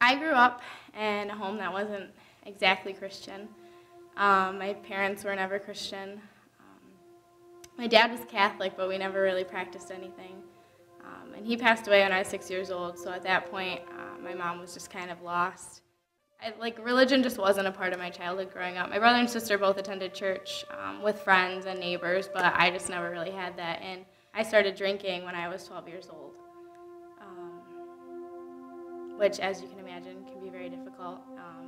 I grew up in a home that wasn't exactly Christian. My parents were never Christian. My dad was Catholic, but we never really practiced anything. And he passed away when I was 6 years old, so at that point, my mom was just kind of lost. Religion just wasn't a part of my childhood growing up. My brother and sister both attended church with friends and neighbors, but I just never really had that. And I started drinking when I was 12 years old, which, as you can imagine, can be very difficult.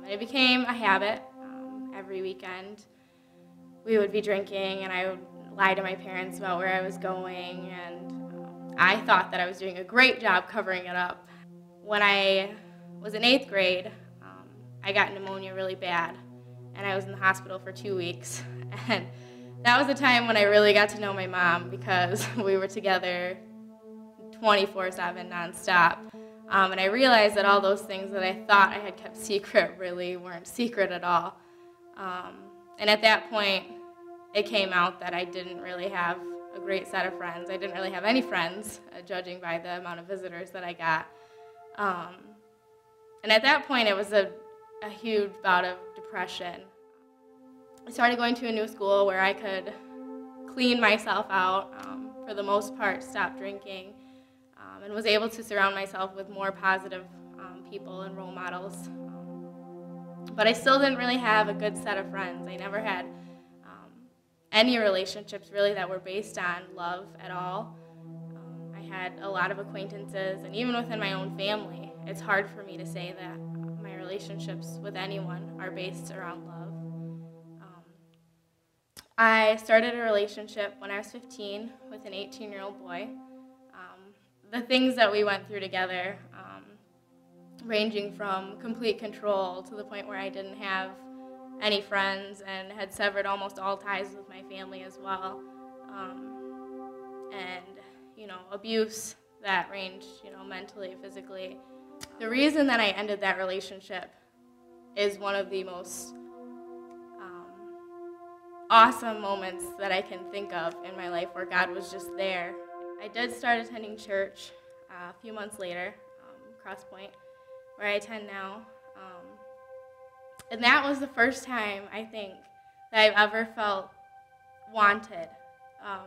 And it became a habit. Every weekend, we would be drinking, and I would lie to my parents about where I was going, and I thought that I was doing a great job covering it up. When I was in 8th grade, I got pneumonia really bad, and I was in the hospital for 2 weeks. And that was the time when I really got to know my mom, because we were together 24/7 nonstop. And I realized that all those things that I thought I had kept secret really weren't secret at all. And at that point, it came out that I didn't really have a great set of friends. I didn't really have any friends, judging by the amount of visitors that I got. And at that point, it was a huge bout of depression. I started going to a new school where I could clean myself out, for the most part, stop drinking, and was able to surround myself with more positive people and role models. But I still didn't really have a good set of friends. I never had any relationships really that were based on love at all. I had a lot of acquaintances, and even within my own family, it's hard for me to say that my relationships with anyone are based around love. I started a relationship when I was 15 with an 18-year-old boy. The things that we went through together, ranging from complete control to the point where I didn't have any friends and had severed almost all ties with my family as well. And, abuse that ranged, mentally, physically. The reason that I ended that relationship is one of the most awesome moments that I can think of in my life, where God was just there. I did start attending church a few months later, Cross Point, where I attend now. And that was the first time, I think, that I've ever felt wanted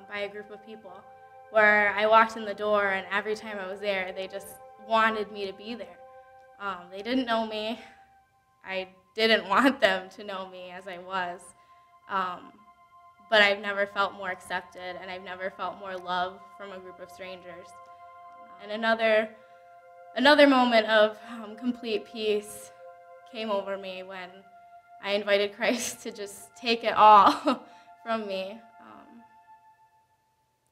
by a group of people, where I walked in the door, and every time I was there, they just wanted me to be there. They didn't know me. I didn't want them to know me as I was. But I've never felt more accepted, and I've never felt more love from a group of strangers. And another moment of complete peace came over me when I invited Christ to just take it all from me,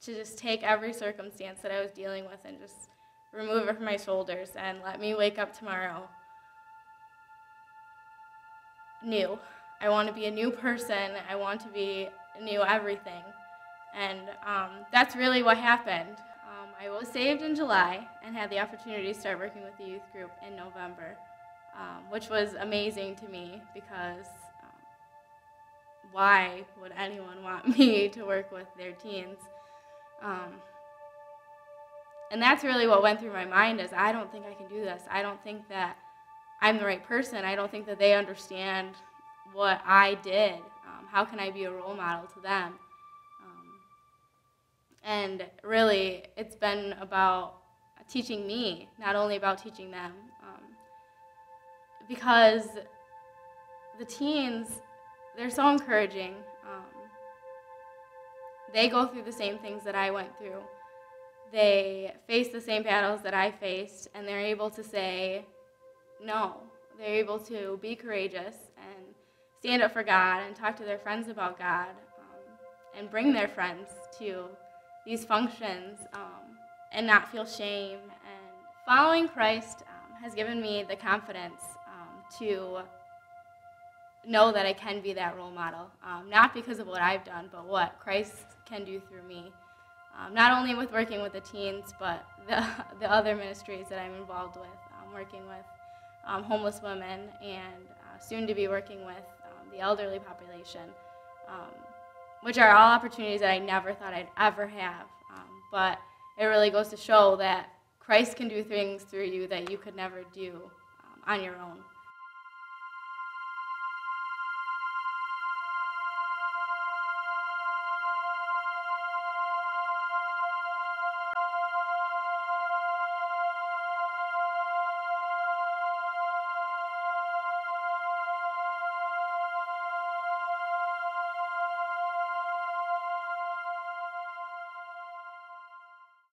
to just take every circumstance that I was dealing with and just remove it from my shoulders and let me wake up tomorrow new. I want to be a new person. I want to be new everything. And that's really what happened. I was saved in July and had the opportunity to start working with the youth group in November, which was amazing to me, because why would anyone want me to work with their teens? And that's really what went through my mind, is I don't think I can do this. I don't think that I'm the right person. I don't think that they understand what I did. How can I be a role model to them? And really, it's been about teaching me, not only about teaching them. Because the teens, they're so encouraging. They go through the same things that I went through. They face the same battles that I faced, and they're able to say no. They're able to be courageous and stand up for God and talk to their friends about God, and bring their friends to these functions, and not feel shame. And following Christ has given me the confidence to know that I can be that role model, not because of what I've done, but what Christ can do through me. Not only with working with the teens, but the other ministries that I'm involved with, working with homeless women, and soon to be working with the elderly population, which are all opportunities that I never thought I'd ever have. But it really goes to show that Christ can do things through you that you could never do on your own.